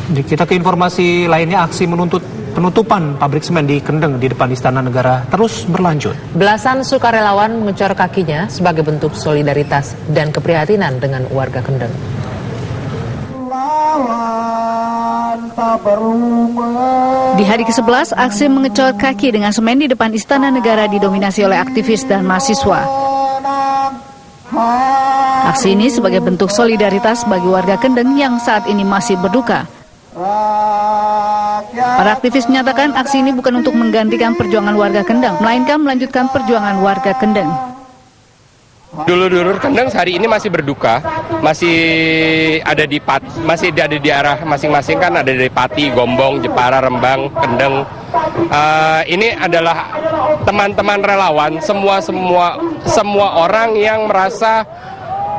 Kita ke informasi lainnya, aksi menuntut penutupan pabrik semen di Kendeng di depan Istana Negara terus berlanjut. Belasan sukarelawan mengecor kakinya sebagai bentuk solidaritas dan keprihatinan dengan warga Kendeng. Di hari ke-11, aksi mengecor kaki dengan semen di depan Istana Negara didominasi oleh aktivis dan mahasiswa. Aksi ini sebagai bentuk solidaritas bagi warga Kendeng yang saat ini masih berduka. Para aktivis menyatakan aksi ini bukan untuk menggantikan perjuangan warga Kendeng, melainkan melanjutkan perjuangan warga Kendeng. Dulur-dulur Kendeng hari ini masih berduka, masih ada di arah masing-masing, kan ada dari Pati, Gombong, Jepara, Rembang, Kendeng. Ini adalah teman-teman relawan, semua orang yang merasa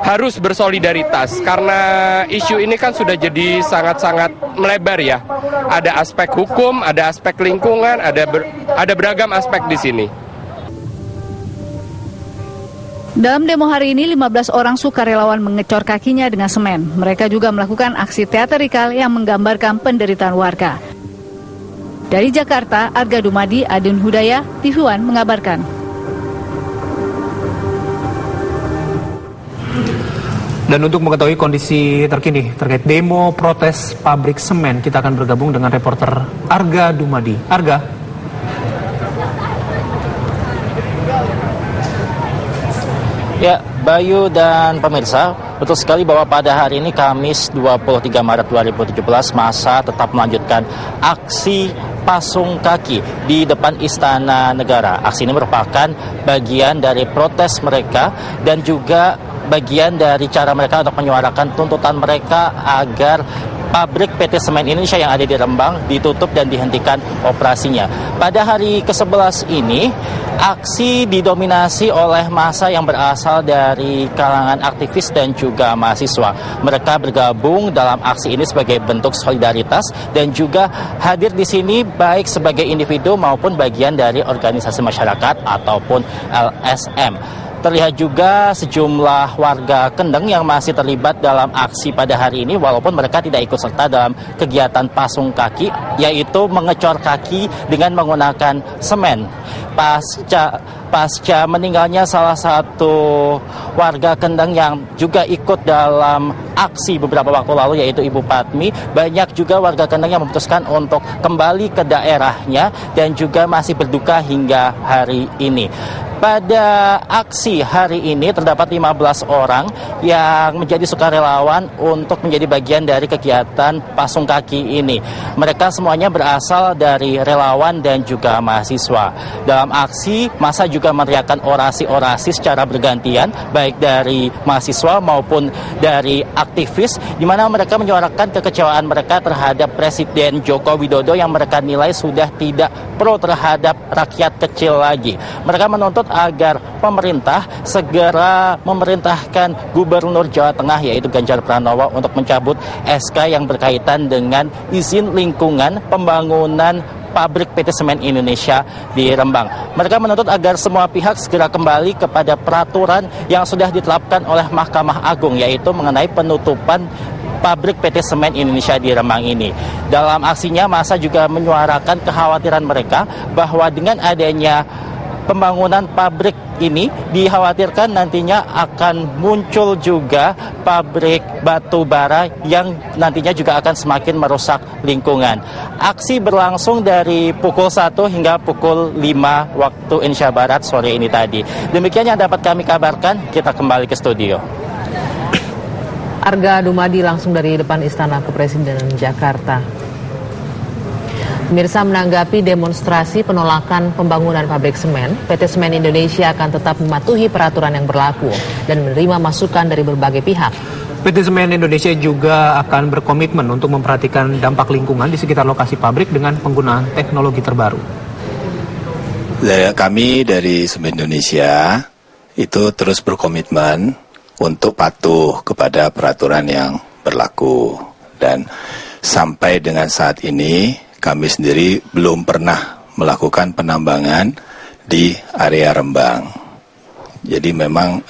harus bersolidaritas karena isu ini kan sudah jadi sangat-sangat melebar ya. Ada aspek hukum, ada aspek lingkungan, ada beragam aspek di sini. Dalam demo hari ini, 15 orang sukarelawan mengecor kakinya dengan semen. Mereka juga melakukan aksi teatrikal yang menggambarkan penderitaan warga. Dari Jakarta, Arga Dumadi, Adun Hudaya, TV One mengabarkan. Dan untuk mengetahui kondisi terkini terkait demo protes pabrik semen, kita akan bergabung dengan reporter Arga Dumadi. Arga. Ya, Bayu dan pemirsa, betul sekali bahwa pada hari ini Kamis 23 Maret 2017 massa tetap melanjutkan aksi pasung kaki di depan Istana Negara. Aksi ini merupakan bagian dari protes mereka dan juga bagian dari cara mereka untuk menyuarakan tuntutan mereka agar pabrik PT Semen Indonesia yang ada di Rembang ditutup dan dihentikan operasinya. Pada hari ke-11 ini, aksi didominasi oleh massa yang berasal dari kalangan aktivis dan juga mahasiswa. Mereka bergabung dalam aksi ini sebagai bentuk solidaritas dan juga hadir di sini baik sebagai individu maupun bagian dari organisasi masyarakat ataupun LSM. Terlihat juga sejumlah warga Kendeng yang masih terlibat dalam aksi pada hari ini walaupun mereka tidak ikut serta dalam kegiatan pasung kaki, yaitu mengecor kaki dengan menggunakan semen. Pasca meninggalnya salah satu warga Kendeng yang juga ikut dalam aksi beberapa waktu lalu, yaitu Ibu Patmi, banyak juga warga Kendeng yang memutuskan untuk kembali ke daerahnya dan juga masih berduka hingga hari ini. Pada aksi hari ini terdapat 15 orang yang menjadi sukarelawan untuk menjadi bagian dari kegiatan pasung kaki ini. Mereka semuanya berasal dari relawan dan juga mahasiswa. Dalam aksi, massa juga meneriakkan orasi-orasi secara bergantian, baik dari mahasiswa maupun dari aktivis, di mana mereka menyuarakan kekecewaan mereka terhadap Presiden Joko Widodo yang mereka nilai sudah tidak pro terhadap rakyat kecil lagi. Mereka menuntut agar pemerintah segera memerintahkan Gubernur Jawa Tengah yaitu Ganjar Pranowo untuk mencabut SK yang berkaitan dengan izin lingkungan pembangunan pabrik PT Semen Indonesia di Rembang. Mereka menuntut agar semua pihak segera kembali kepada peraturan yang sudah ditetapkan oleh Mahkamah Agung, yaitu mengenai penutupan pabrik PT Semen Indonesia di Rembang ini. Dalam aksinya, massa juga menyuarakan kekhawatiran mereka bahwa dengan adanya pembangunan pabrik ini dikhawatirkan nantinya akan muncul juga pabrik batu bara yang nantinya juga akan semakin merusak lingkungan. Aksi berlangsung dari pukul 1 hingga pukul 5 waktu Indonesia Barat sore ini tadi. Demikian yang dapat kami kabarkan, kita kembali ke studio. Arga Dumadi langsung dari depan Istana Kepresidenan Jakarta. Pemirsa, menanggapi demonstrasi penolakan pembangunan pabrik semen, PT Semen Indonesia akan tetap mematuhi peraturan yang berlaku dan menerima masukan dari berbagai pihak. PT Semen Indonesia juga akan berkomitmen untuk memperhatikan dampak lingkungan di sekitar lokasi pabrik dengan penggunaan teknologi terbaru. Kami dari Semen Indonesia itu terus berkomitmen untuk patuh kepada peraturan yang berlaku. Dan sampai dengan saat ini kami sendiri belum pernah melakukan penambangan di area Rembang. Jadi memang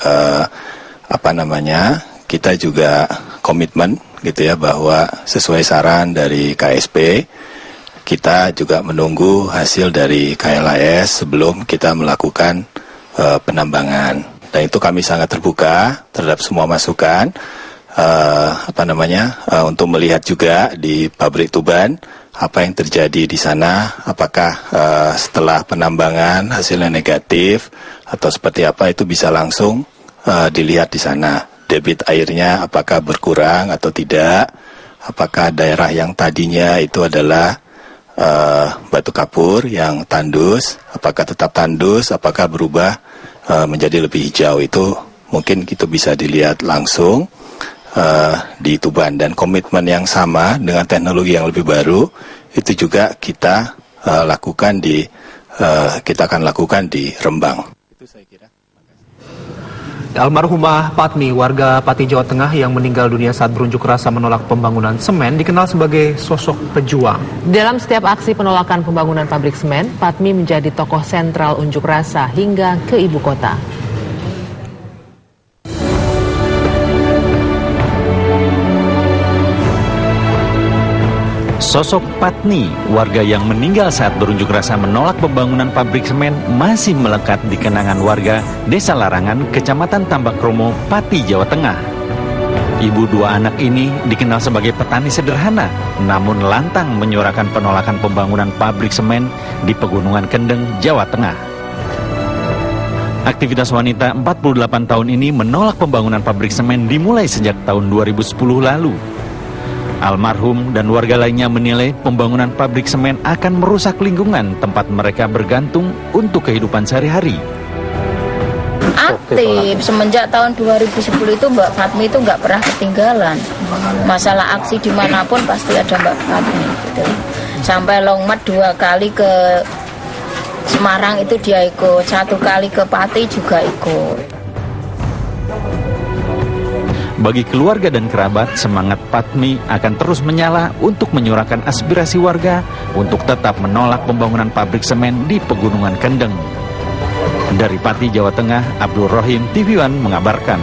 kita juga komitmen gitu ya, bahwa sesuai saran dari KSP, kita juga menunggu hasil dari KLAS sebelum kita melakukan penambangan. Dan itu kami sangat terbuka terhadap semua masukan, untuk melihat juga di pabrik Tuban apa yang terjadi di sana, apakah setelah penambangan hasilnya negatif atau seperti apa, itu bisa langsung dilihat di sana. Debit airnya apakah berkurang atau tidak, apakah daerah yang tadinya itu adalah batu kapur yang tandus, apakah tetap tandus, apakah berubah menjadi lebih hijau. Itu mungkin itu bisa dilihat langsung di Tuban. Dan komitmen yang sama dengan teknologi yang lebih baru itu juga kita akan lakukan di Rembang. Itu saya kira. Almarhumah Patmi, warga Pati, Jawa Tengah yang meninggal dunia saat berunjuk rasa menolak pembangunan semen, dikenal sebagai sosok pejuang. Dalam setiap aksi penolakan pembangunan pabrik semen, Patmi menjadi tokoh sentral unjuk rasa hingga ke ibu kota. Sosok Patmi, warga yang meninggal saat berunjuk rasa menolak pembangunan pabrik semen, masih melekat di kenangan warga Desa Larangan, Kecamatan Tambak Romo, Pati, Jawa Tengah. Ibu dua anak ini dikenal sebagai petani sederhana, namun lantang menyuarakan penolakan pembangunan pabrik semen di Pegunungan Kendeng, Jawa Tengah. Aktivitas wanita 48 tahun ini menolak pembangunan pabrik semen dimulai sejak tahun 2010 lalu. Almarhum dan warga lainnya menilai pembangunan pabrik semen akan merusak lingkungan tempat mereka bergantung untuk kehidupan sehari-hari. Aktif semenjak tahun 2010 itu Mbak Patmi itu nggak pernah ketinggalan. Masalah aksi dimanapun pasti ada Mbak Patmi gitu. Sampai Longmat 2 kali ke Semarang itu dia ikut, 1 kali ke Pati juga ikut. Bagi keluarga dan kerabat, semangat Patmi akan terus menyala untuk menyuarakan aspirasi warga untuk tetap menolak pembangunan pabrik semen di Pegunungan Kendeng. Dari Pati, Jawa Tengah, Abdul Rohim, TV One mengabarkan.